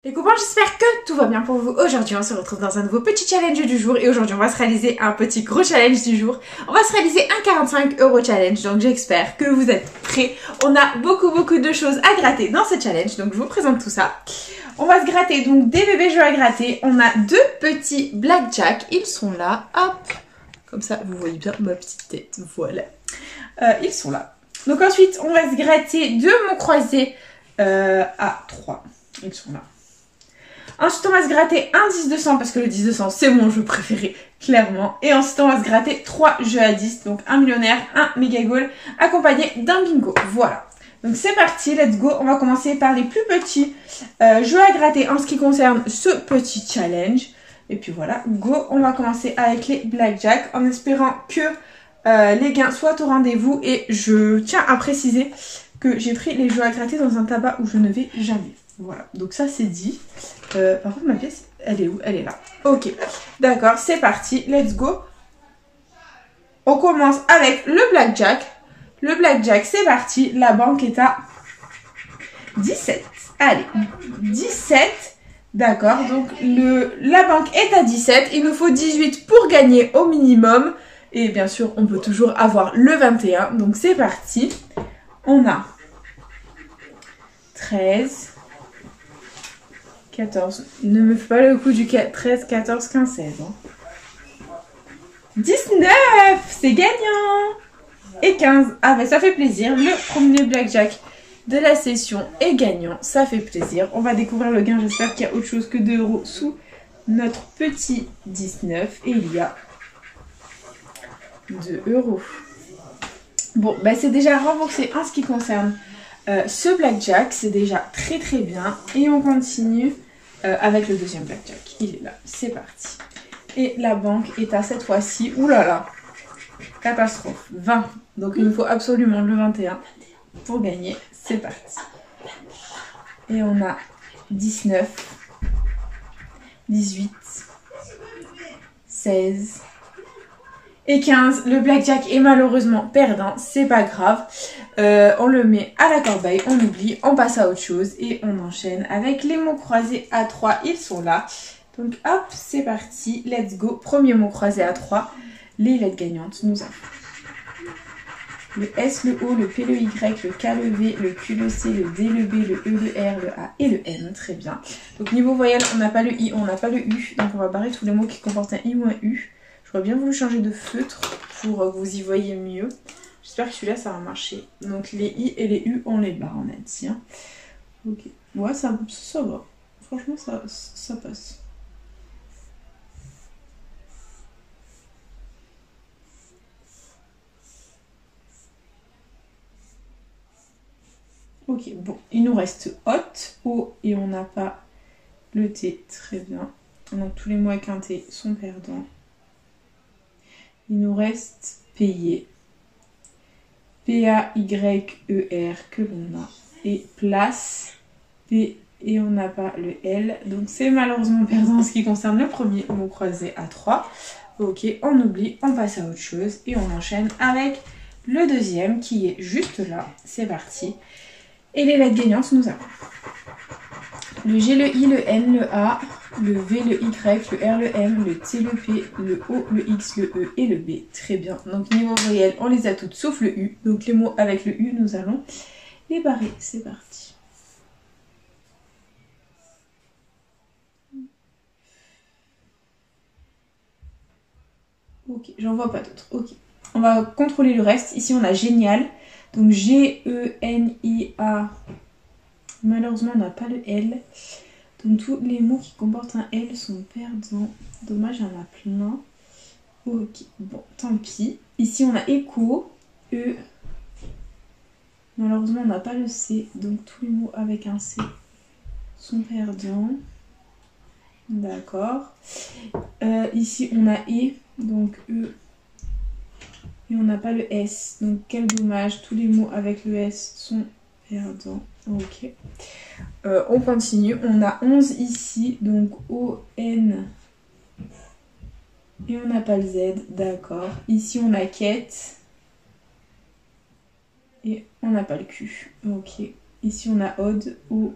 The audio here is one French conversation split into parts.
Les copains, j'espère que tout va bien pour vous. Aujourd'hui, on se retrouve dans un nouveau petit challenge du jour et aujourd'hui, on va se réaliser un petit gros challenge du jour. On va se réaliser un 45 € challenge, donc j'espère que vous êtes prêts. On a beaucoup de choses à gratter dans ce challenge, donc je vous présente tout ça. On va se gratter donc des bébés jeux à gratter. On a deux petits blackjack, ils sont là, hop, comme ça vous voyez bien ma petite tête, voilà. Ils sont là. Donc ensuite, on va se gratter deux mots croisés à 3, ils sont là. Ensuite, on va se gratter un 10 de 100 parce que le 10 de 100 c'est mon jeu préféré, clairement. Et ensuite, on va se gratter 3 jeux à 10, donc un millionnaire, un méga goal, accompagné d'un bingo. Voilà. Donc c'est parti, let's go. On va commencer par les plus petits jeux à gratter en ce qui concerne ce petit challenge. Et puis voilà, go. On va commencer avec les blackjack en espérant que les gains soient au rendez-vous. Et je tiens à préciser que j'ai pris les jeux à gratter dans un tabac où je ne vais jamais. Voilà, donc ça c'est dit. Par contre ma pièce, elle est où? Elle est là. Ok, d'accord, c'est parti, let's go. On commence avec le blackjack. Le blackjack, c'est parti. La banque est à 17. Allez, 17. D'accord, donc la banque est à 17. Il nous faut 18 pour gagner au minimum. Et bien sûr, on peut toujours avoir le 21. Donc c'est parti. On a 13. 14. Ne me fais pas le coup du 13, 14, 15, 16. Hein. 19. C'est gagnant. Et 15. Ah ben ça fait plaisir. Le premier blackjack de la session est gagnant. Ça fait plaisir. On va découvrir le gain. J'espère qu'il y a autre chose que 2 € sous notre petit 19. Et il y a 2 €. Bon, ben c'est déjà remboursé en ce qui concerne ce blackjack. C'est déjà très bien. Et on continue avec le deuxième blackjack. Il est là. C'est parti. Et la banque est à cette fois-ci. Oulala. Catastrophe. 20. Donc il nous faut absolument le 21 pour gagner. C'est parti. Et on a 19. 18. 16. Et 15, le blackjack est malheureusement perdant, c'est pas grave. On le met à la corbeille, on oublie, on passe à autre chose et on enchaîne avec les mots croisés à 3, ils sont là. Donc hop, c'est parti, let's go. Premier mot croisé à 3, les lettres gagnantes, nous avons le S, le O, le P, le Y, le K, le V, le Q, le C, le D, le B, le E, le R, le A et le N, très bien. Donc niveau voyelle, on n'a pas le I, on n'a pas le U, donc on va barrer tous les mots qui comportent un I ou un U. J'aurais bien voulu changer de feutre pour que vous y voyez mieux. J'espère que celui-là, ça va marcher. Donc les I et les U, on les barre, on a dit. Hein. Ok. Ouais, ça va. Franchement, ça passe. Ok, bon. Il nous reste hot, O et on n'a pas le T. Très bien. Donc tous les mots avec un T sont perdants. Il nous reste payer. P-A-Y-E-R que l'on a. Et place. P et on n'a pas le L. Donc c'est malheureusement perdant en ce qui concerne le premier mot croisé à 3. Ok, on oublie, on passe à autre chose. Et on enchaîne avec le deuxième qui est juste là. C'est parti. Et les lettres gagnantes, nous avons le G, le I, le N, le A, le V, le Y, le R, le M, le T, le P, le O, le X, le E et le B. Très bien. Donc niveau voyelle, on les a toutes sauf le U. Donc les mots avec le U, nous allons les barrer. C'est parti. Ok, j'en vois pas d'autres. Ok. On va contrôler le reste. Ici, on a génial. Donc G-E-N-I-A. Malheureusement, on n'a pas le L. Donc tous les mots qui comportent un L sont perdants. Dommage, il y en a plein. Ok, bon, tant pis. Ici, on a écho, E. Malheureusement, on n'a pas le C. Donc tous les mots avec un C sont perdants. D'accord. Ici, on a E, donc E. Et on n'a pas le S. Donc quel dommage, tous les mots avec le S sont perdants. Ok. On continue. On a 11 ici. Donc O-N. Et on n'a pas le Z. D'accord. Ici, on a quête. Et on n'a pas le Q. Ok. Ici, on a odd. O.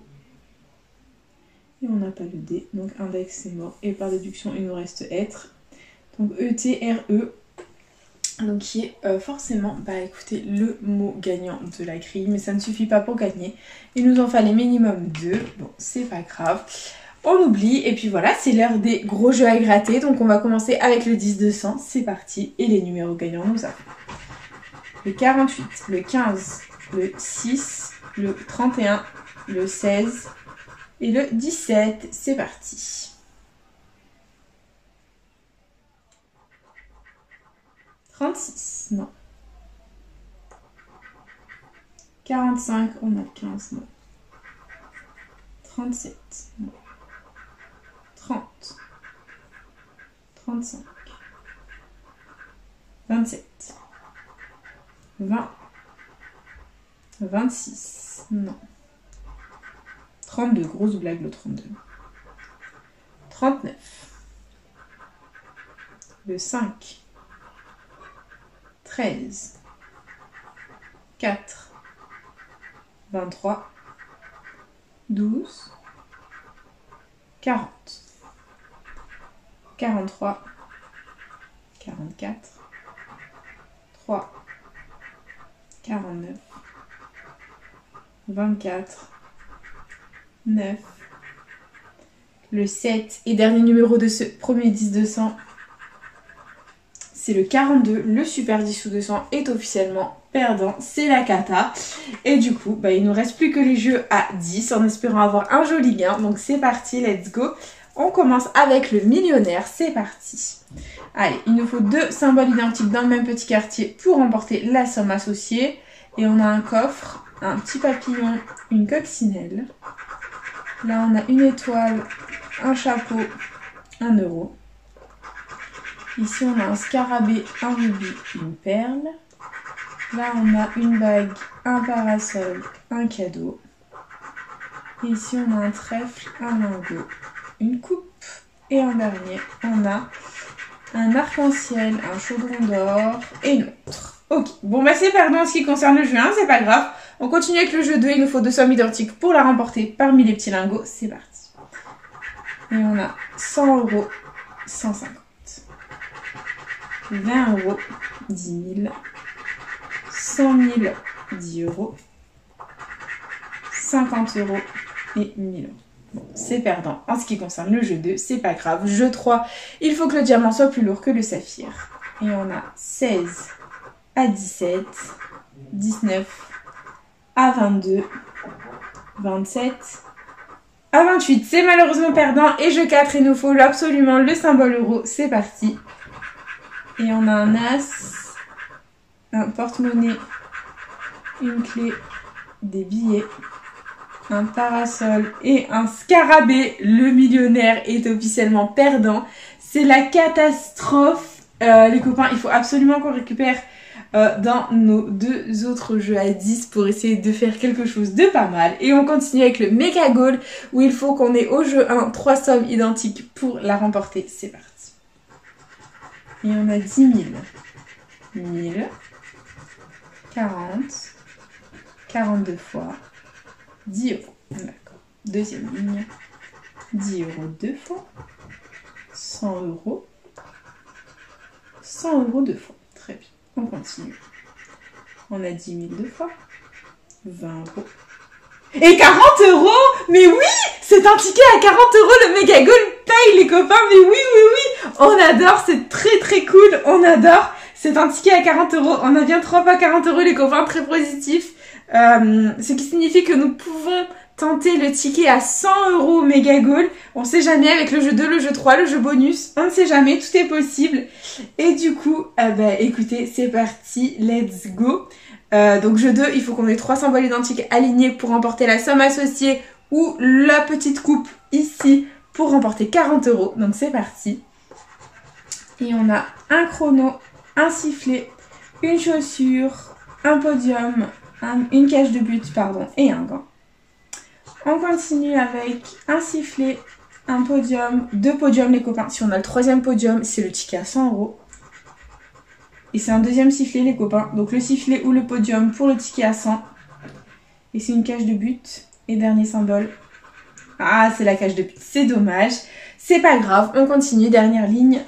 Et on n'a pas le D, donc index c'est mort. Et par déduction, il nous reste être. Donc E-T-R-E. Donc qui est forcément, bah écoutez, le mot gagnant de la grille. Mais ça ne suffit pas pour gagner. Il nous en fallait minimum 2. Bon, c'est pas grave. On oublie. Et puis voilà, c'est l'heure des gros jeux à gratter. Donc on va commencer avec le 10-200. C'est parti. Et les numéros gagnants, nous avons le 48, le 15, le 6, le 31, le 16 et le 17. C'est parti. 36, non. 45, on a 15, non. 37, non. 30, 35, 27, 20, 26, non. 32, grosse blague le 32. 39, le 5, 13, 4, 23, 12, 40, 43, 44, 3, 49, 24, 9, le 7 et dernier numéro de ce premier 10-200. C'est le 42, le super 10 sous 200 est officiellement perdant, c'est la cata. Et du coup, bah, il ne nous reste plus que les jeux à 10 en espérant avoir un joli gain. Donc c'est parti, let's go. On commence avec le millionnaire, c'est parti. Allez, il nous faut 2 symboles identiques dans le même petit quartier pour remporter la somme associée. Et on a un coffre, un petit papillon, une coccinelle. Là on a une étoile, un chapeau, 1 euro. Ici, on a un scarabée, un rubis, une perle. Là, on a une bague, un parasol, un cadeau. Et ici, on a un trèfle, un lingot, une coupe. Et en dernier, on a un arc-en-ciel, un chaudron d'or et une autre. Ok, bon, bah c'est perdant en ce qui concerne le jeu 1, c'est pas grave. On continue avec le jeu 2, il nous faut 2 sommes identiques pour la remporter parmi les petits lingots. C'est parti. Et on a 100 euros, 150. 20 euros, 10 000, 100 000, 10 euros, 50 euros et 1000 euros. Bon, c'est perdant en ce qui concerne le jeu 2, c'est pas grave. Jeu 3, il faut que le diamant soit plus lourd que le saphir. Et on a 16 à 17, 19 à 22, 27 à 28. C'est malheureusement perdant et jeu 4, il nous faut absolument le symbole euro. C'est parti. Et on a un as, un porte-monnaie, une clé, des billets, un parasol et un scarabée. Le millionnaire est officiellement perdant. C'est la catastrophe. Les copains, il faut absolument qu'on récupère dans nos 2 autres jeux à 10 pour essayer de faire quelque chose de pas mal. Et on continue avec le méga goal où il faut qu'on ait au jeu 1 3 sommes identiques pour la remporter. C'est parti. Et on a 10 000, 1000, 40, 42 fois, 10 euros. D'accord. Deuxième ligne, 10 euros 2 fois, 100 euros, 100 euros 2 fois. Très bien. On continue. On a 10 000 2 fois, 20 euros. Et 40 euros! Mais oui! C'est un ticket à 40 euros, le méga goal paye les copains, mais oui, oui, oui! On adore, c'est très très cool, on adore. C'est un ticket à 40 euros, on a bien 3 fois 40 euros les copains, très positif. Ce qui signifie que nous pouvons tenter le ticket à 100 euros méga goal. On sait jamais avec le jeu 2, le jeu 3, le jeu bonus, on ne sait jamais, tout est possible. Et du coup, écoutez, c'est parti, let's go. Donc jeu 2, il faut qu'on ait 3 symboles identiques alignés pour remporter la somme associée ou la petite coupe ici pour remporter 40 euros. Donc c'est parti. Et on a un chrono, un sifflet, une chaussure, un podium, une cage de but, pardon, et un gant. On continue avec un sifflet, un podium, 2 podiums les copains. Si on a le 3e podium, c'est le ticket à 100 euros. Et c'est un 2e sifflet les copains. Donc le sifflet ou le podium pour le ticket à 100. Et c'est une cage de but. Et dernier symbole, Ah, c'est la cage de but, c'est dommage. C'est pas grave, on continue. Dernière ligne.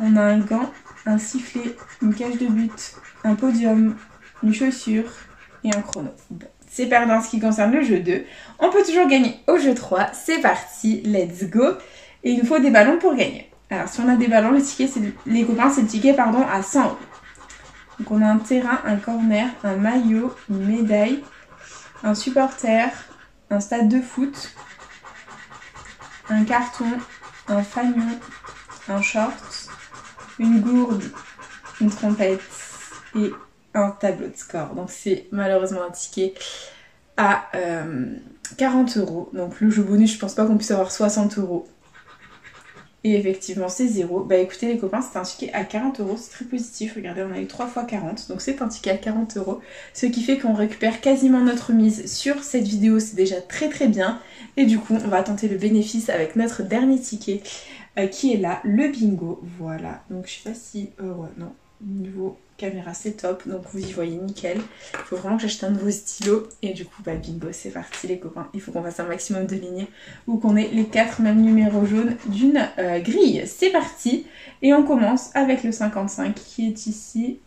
On a un gant, un sifflet, une cage de but, un podium, une chaussure et un chrono. Bon, c'est perdant en ce qui concerne le jeu 2. On peut toujours gagner au jeu 3. C'est parti, let's go. Et il nous faut des ballons pour gagner. Alors, si on a des ballons, les copains, c'est le ticket pardon, à 100 €. Donc, on a un terrain, un corner, un maillot, une médaille, un supporter, un stade de foot, un carton, un fanion, un short, une gourde, une trompette et un tableau de score. Donc c'est malheureusement un ticket à 40 €. Donc le jeu bonus, je pense pas qu'on puisse avoir 60 €. Et effectivement c'est 0. Bah écoutez les copains, c'est un ticket à 40 €, c'est très positif. Regardez, on a eu 3 fois 40, donc c'est un ticket à 40 €. Ce qui fait qu'on récupère quasiment notre mise sur cette vidéo, c'est déjà très très bien. Et du coup on va tenter le bénéfice avec notre dernier ticket qui est là, le bingo. Voilà, donc je sais pas si... ouais, non, niveau caméra c'est top, donc vous y voyez nickel. Il faut vraiment que j'achète un nouveau stylo. Et du coup bah bingo, c'est parti les copains. Il faut qu'on fasse un maximum de lignes ou qu'on ait les 4 mêmes numéros jaunes d'une grille. C'est parti. Et on commence avec le 55 qui est ici.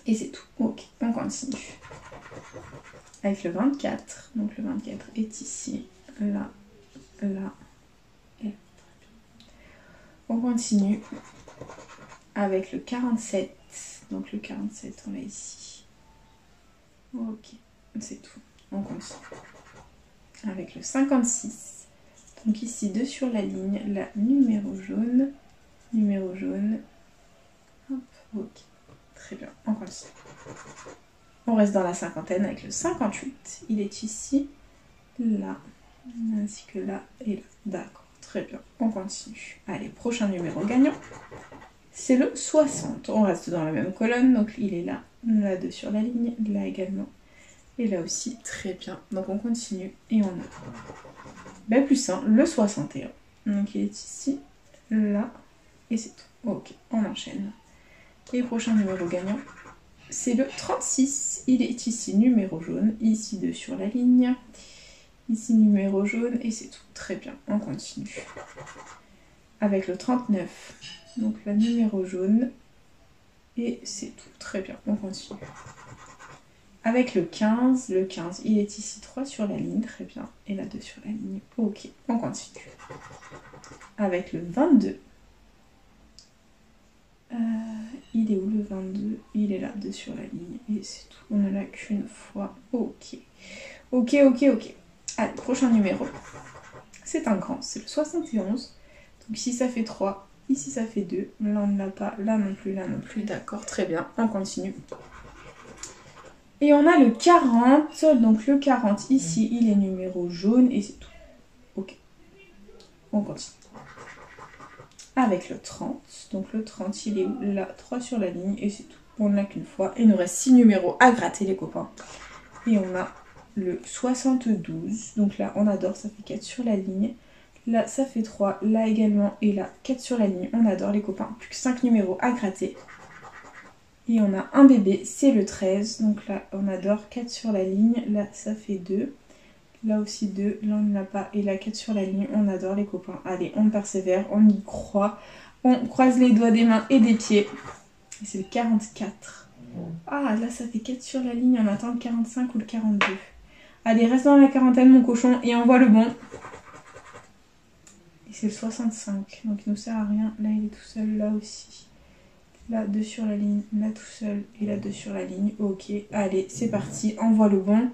Et c'est tout. Ok, on continue. Avec le 24. Donc le 24 est ici, là, là et là. On continue avec le 47. Donc le 47, on l'a ici. Ok, c'est tout. On continue. Avec le 56. Donc ici, 2 sur la ligne. Là, numéro jaune. Numéro jaune. Hop, ok. Très bien, on continue. On reste dans la cinquantaine avec le 58. Il est ici, là, ainsi que là et là. D'accord, très bien. On continue. Allez, prochain numéro gagnant. C'est le 60. On reste dans la même colonne, donc il est là, là 2 sur la ligne, là également, et là aussi, très bien. Donc on continue, et on a plus 1, le 61. Donc il est ici, là, et c'est tout. Ok, on enchaîne. Et prochain numéro gagnant, c'est le 36. Il est ici, numéro jaune, ici 2 sur la ligne, ici numéro jaune, et c'est tout. Très bien, on continue. Avec le 39. Donc la numéro jaune, et c'est tout, très bien, on continue. Avec le 15, il est ici 3 sur la ligne, très bien, et là 2 sur la ligne, ok, on continue. Avec le 22, il est où le 22? Il est là, 2 sur la ligne, et c'est tout, on ne l'a qu'une fois, ok. Ok, ok, ok. Allez, prochain numéro, c'est un grand, c'est le 71, donc ici ça fait 3. Ici ça fait 2, là on ne l'a pas, là non plus, d'accord, très bien, on continue. Et on a le 40, donc le 40 ici, il est numéro jaune et c'est tout. Ok, on continue. Avec le 30, donc le 30 il est où? Là, 3 sur la ligne et c'est tout. On ne l'a qu'une fois, il nous reste 6 numéros à gratter les copains. Et on a le 72, donc là on adore, ça fait 4 sur la ligne. Là, ça fait 3, là également, et là, 4 sur la ligne. On adore les copains. Plus que 5 numéros à gratter. Et on a un bébé, c'est le 13. Donc là, on adore 4 sur la ligne. Là, ça fait 2. Là aussi 2. Là, on ne l'a pas. Et là, 4 sur la ligne. On adore les copains. Allez, on persévère, on y croit. On croise les doigts des mains et des pieds. Et c'est le 44. Ah, là, ça fait 4 sur la ligne. On attend le 45 ou le 42. Allez, reste dans la quarantaine, mon cochon, et envoie le bon. Et c'est le 65, donc il nous sert à rien. Là, il est tout seul, là aussi. Là, 2 sur la ligne, là tout seul, et là 2 sur la ligne. Ok, allez, c'est parti, envoie le bon.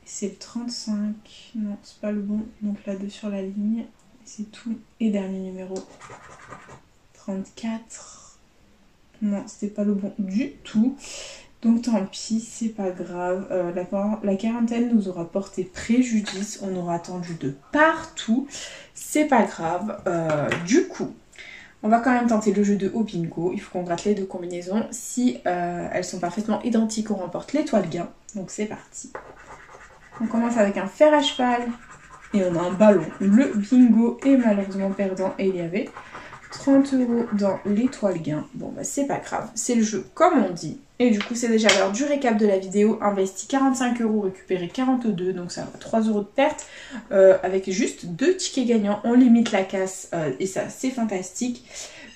C'est le 35, non, c'est pas le bon. Donc là, 2 sur la ligne, c'est tout. Et dernier numéro, 34. Non, c'était pas le bon du tout. Donc tant pis, c'est pas grave. La quarantaine nous aura porté préjudice. On aura attendu de partout. C'est pas grave. Du coup, on va quand même tenter le jeu de au bingo. Il faut qu'on gratte les 2 combinaisons. Si elles sont parfaitement identiques, on remporte l'étoile gain. Donc c'est parti. On commence avec un fer à cheval. Et on a un ballon. Le bingo est malheureusement perdant. Et il y avait 30 € dans l'étoile gain. Bon bah c'est pas grave, c'est le jeu comme on dit. Et du coup c'est déjà l'heure du récap de la vidéo. Investi 45 €, récupéré 42, donc ça va 3 € de perte. Avec juste 2 tickets gagnants, on limite la casse et ça c'est fantastique.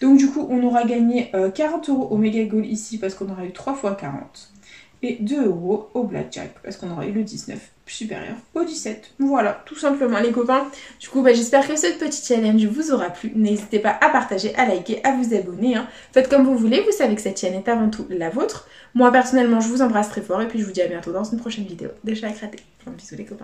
Donc du coup on aura gagné 40 € au Mega Goal ici parce qu'on aura eu 3 fois 40. Et 2 € au Blackjack parce qu'on aura eu le 19 supérieur au 17. Voilà, tout simplement les copains. Du coup, j'espère que ce petit challenge vous aura plu. N'hésitez pas à partager, à liker, à vous abonner. Hein. Faites comme vous voulez, vous savez que cette chaîne est avant tout la vôtre. Moi, personnellement, je vous embrasse très fort et puis je vous dis à bientôt dans une prochaine vidéo. Déjà à gratter. Bisous les copains.